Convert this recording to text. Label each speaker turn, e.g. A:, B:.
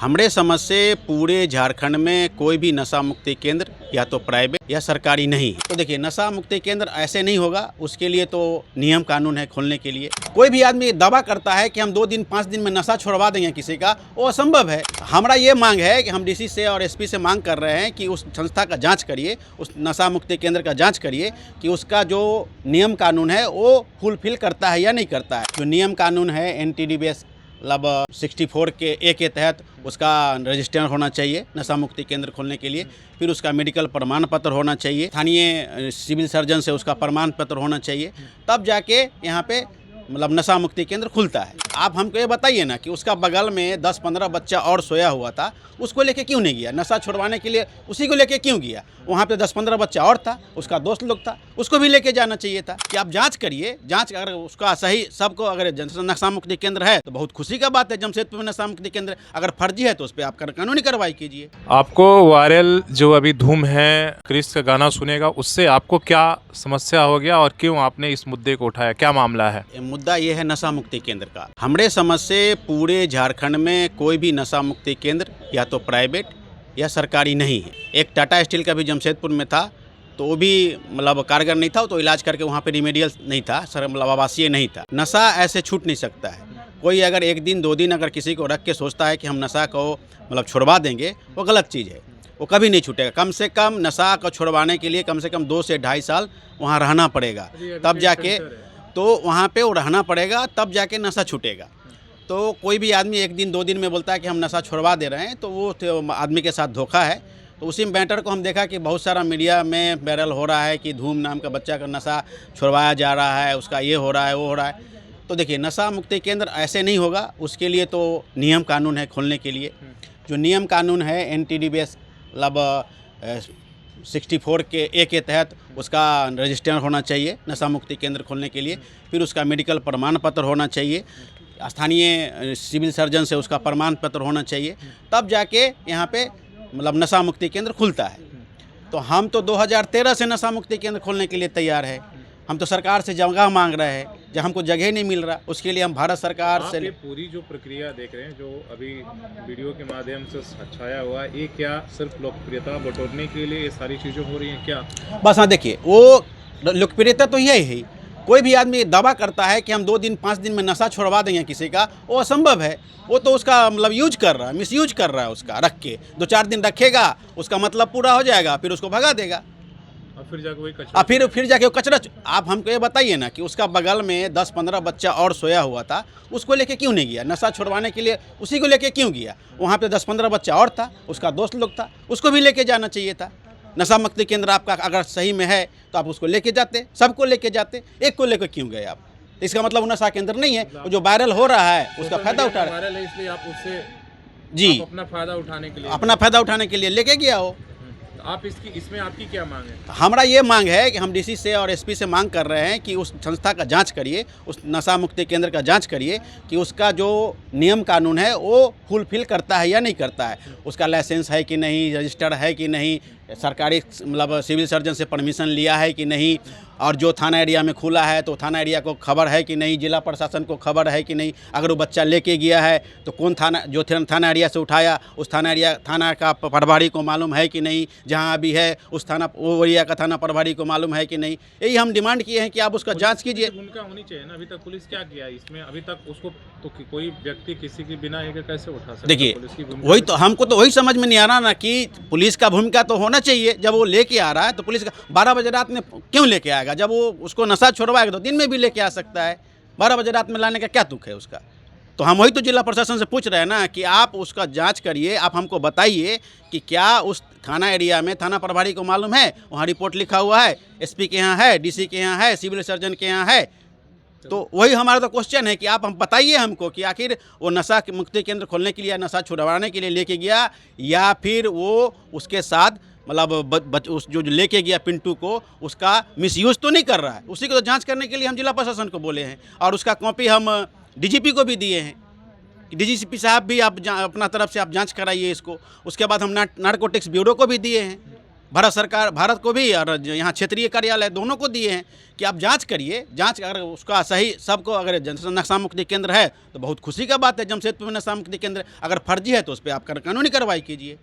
A: हमारे समझ से पूरे झारखंड में कोई भी नशा मुक्ति केंद्र या तो प्राइवेट या सरकारी नहीं है। तो देखिए, नशा मुक्ति केंद्र ऐसे नहीं होगा, उसके लिए तो नियम कानून है खोलने के लिए। कोई भी आदमी दावा करता है कि हम 2 दिन 5 दिन में नशा छुड़वा देंगे किसी का, वो असंभव है। हमारा ये मांग है कि हम डीसी से और एसपी से मांग कर रहे हैं कि उस संस्था का जांच करिए, उस नशा मुक्ति केंद्र का जांच करिए कि उसका जो नियम कानून है वो फुलफिल करता है या नहीं करता है। जो नियम कानून है NTDBS मतलब 64 के ए के तहत उसका रजिस्टर होना चाहिए नशा मुक्ति केंद्र खोलने के लिए। फिर उसका मेडिकल प्रमाण पत्र होना चाहिए, स्थानीय सिविल सर्जन से उसका प्रमाण पत्र होना चाहिए, तब जाके यहाँ पे मतलब नशा मुक्ति केंद्र खुलता है। आप हमको ये बताइए ना कि उसका बगल में 10-15 बच्चा और सोया हुआ था, उसको लेके क्यों नहीं गया? नशा छुड़वाने के लिए उसी को लेके क्यों गया? वहाँ पे 10-15 बच्चा और था, उसका दोस्त लोग था, उसको भी लेके जाना चाहिए था। कि आप जांच करिए, जांच अगर उसका सही सबको अगर नशा मुक्ति केंद्र है तो बहुत खुशी का बात है। जमशेदपुर में नशा मुक्ति केंद्र अगर फर्जी है तो उस पर आप कानूनी कार्रवाई कीजिए।
B: आपको वायरल जो अभी धूम है क्रिस का गाना सुनेगा, उससे आपको क्या समस्या हो गया और क्यों आपने इस मुद्दे को उठाया, क्या मामला है?
A: मुद्दा ये है नशा मुक्ति केंद्र का। हमारे समझ से पूरे झारखंड में कोई भी नशा मुक्ति केंद्र या तो प्राइवेट या सरकारी नहीं है। एक टाटा स्टील का भी जमशेदपुर में था, तो वो भी मतलब कारगर नहीं था, तो इलाज करके वहाँ पे रिमेडियल नहीं था, सर मतलब आवासीय नहीं था। नशा ऐसे छूट नहीं सकता है। कोई अगर 1 दिन 2 दिन अगर किसी को रख के सोचता है कि हम नशा को मतलब छुड़वा देंगे, वो गलत चीज़ है। वो कभी नहीं छूटेगा। कम से कम नशा को छुड़वाने के लिए कम से कम 2 से 2.5 साल वहाँ रहना पड़ेगा, तब जाके तो वहाँ पे वो रहना पड़ेगा, तब जाके नशा छूटेगा। तो कोई भी आदमी 1 दिन 2 दिन में बोलता है कि हम नशा छुड़वा दे रहे हैं, तो वो आदमी के साथ धोखा है। तो उसी मैटर को हम देखा कि बहुत सारा मीडिया में वायरल हो रहा है कि धूम नाम का बच्चा का नशा छुड़वाया जा रहा है, उसका ये हो रहा है, वो हो रहा है। तो देखिए, नशा मुक्ति केंद्र ऐसे नहीं होगा, उसके लिए तो नियम कानून है खोलने के लिए। जो नियम कानून है NTDBS मतलब 64 के ए के तहत उसका रजिस्टर होना चाहिए नशा मुक्ति केंद्र खोलने के लिए। फिर उसका मेडिकल प्रमाण पत्र होना चाहिए, स्थानीय सिविल सर्जन से उसका प्रमाण पत्र होना चाहिए, तब जाके यहाँ पे मतलब नशा मुक्ति केंद्र खुलता है। तो हम तो 2013 से नशा मुक्ति केंद्र खोलने के लिए तैयार है। हम तो सरकार से जगह मांग रहे हैं, जब हमको जगह नहीं मिल रहा, उसके लिए हम भारत सरकार से।
B: ये पूरी जो प्रक्रिया देख रहे हैं, जो अभी वीडियो के माध्यम से छाया हुआ है, ये क्या सिर्फ लोकप्रियता बटोरने के लिए ये सारी चीज़ें हो रही हैं क्या?
A: बस हाँ, देखिए, वो लोकप्रियता तो यही है। कोई भी आदमी दावा करता है कि हम 2 दिन 5 दिन में नशा छुड़वा देंगे किसी का, वो असंभव है। वो तो उसका मतलब यूज कर रहा है, मिसयूज कर रहा है उसका। रख के 2-4 दिन रखेगा, उसका मतलब पूरा हो जाएगा, फिर उसको भगा देगा,
B: और फिर जाके वही कचरा,
A: फिर जाके वो कचरा। आप हमको ये बताइए ना कि उसका बगल में 10-15 बच्चा और सोया हुआ था, उसको लेके क्यों नहीं गया? नशा छुड़वाने के लिए उसी को लेके क्यों गया? वहाँ पे 10-15 बच्चा और था, उसका दोस्त लोग था, उसको भी लेके जाना चाहिए था। नशा मुक्ति केंद्र आपका अगर सही में है तो आप उसको लेके जाते, सबको लेके जाते, एक को लेकर क्यों गए आप? तो इसका मतलब वो नशा केंद्र नहीं है। वो जो वायरल हो रहा है उसका फायदा उठा रहा है।
B: इसलिए आप उससे
A: जी,
B: अपना फायदा उठाने के लिए
A: लेके गया हो।
B: आप इसमें आपकी क्या मांग है?
A: हमारा ये मांग है कि हम डीसी से और एसपी से मांग कर रहे हैं कि उस संस्था का जांच करिए, उस नशा मुक्ति केंद्र का जांच करिए कि उसका जो नियम कानून है वो फुलफिल करता है या नहीं करता है। उसका लाइसेंस है कि नहीं, रजिस्टर्ड है कि नहीं, सरकारी मतलब सिविल सर्जन से परमिशन लिया है कि नहीं, और जो थाना एरिया में खुला है तो थाना एरिया को खबर है कि नहीं, जिला प्रशासन को खबर है कि नहीं। अगर वो बच्चा लेके गया है तो कौन थाना, जो थाना एरिया से उठाया उस थाना का प्रभारी को मालूम है कि नहीं, जहाँ अभी है उस थाना वो एरिया का थाना प्रभारी को मालूम है कि नहीं। यही हम डिमांड किए हैं कि आप उसका जांच कीजिए।
B: भूमिका होनी चाहिए ना। अभी तक पुलिस क्या किया इसमें? अभी तक उसको तो कोई व्यक्ति किसी की बिना एक कैसे उठा सकता?
A: देखिए, वही तो हमको तो वही समझ में नहीं आ रहा ना कि पुलिस का भूमिका तो होना चाहिए। जब वो लेके आ रहा है तो पुलिस का 12 बजे रात में क्यों लेके आएगा? जब वो उसको नशा छुड़वाएगा तो दिन में भी लेके आ सकता है। 12 बजे रात में लाने का क्या तुक है उसका? तो हम वही तो जिला प्रशासन से पूछ रहे हैं ना कि आप उसका जांच करिए, आप हमको बताइए कि क्या उस थाना एरिया में थाना प्रभारी को मालूम है, वहाँ रिपोर्ट लिखा हुआ है, एसपी के यहाँ है, डीसी के यहाँ है, सिविल सर्जन के यहाँ है। तो वही हमारा तो क्वेश्चन है कि आप हम बताइए हमको कि आखिर वो नशा मुक्ति केंद्र खोलने के लिए, नशा छुड़वाने के लिए लेके गया, या फिर वो उसके साथ मतलब उस जो लेके गया पिंटू को, उसका मिसयूज तो नहीं कर रहा है। उसी को तो जांच करने के लिए हम जिला प्रशासन को बोले हैं, और उसका कॉपी हम डीजीपी को भी दिए हैं कि डीजीपी साहब भी आप अपना तरफ से आप जांच कराइए इसको। उसके बाद हम नारकोटिक्स ब्यूरो को भी दिए हैं भारत सरकार, भारत को भी और जो यहाँ क्षेत्रीय कार्यालय दोनों को दिए हैं कि आप जांच करिए, जांच अगर उसका सही सबको, अगर नशा मुक्ति केंद्र है तो बहुत खुशी का बात है। जमशेदपुर में नशा मुक्ति केंद्र अगर फर्जी है तो उस पर आप कानूनी कार्रवाई कीजिए।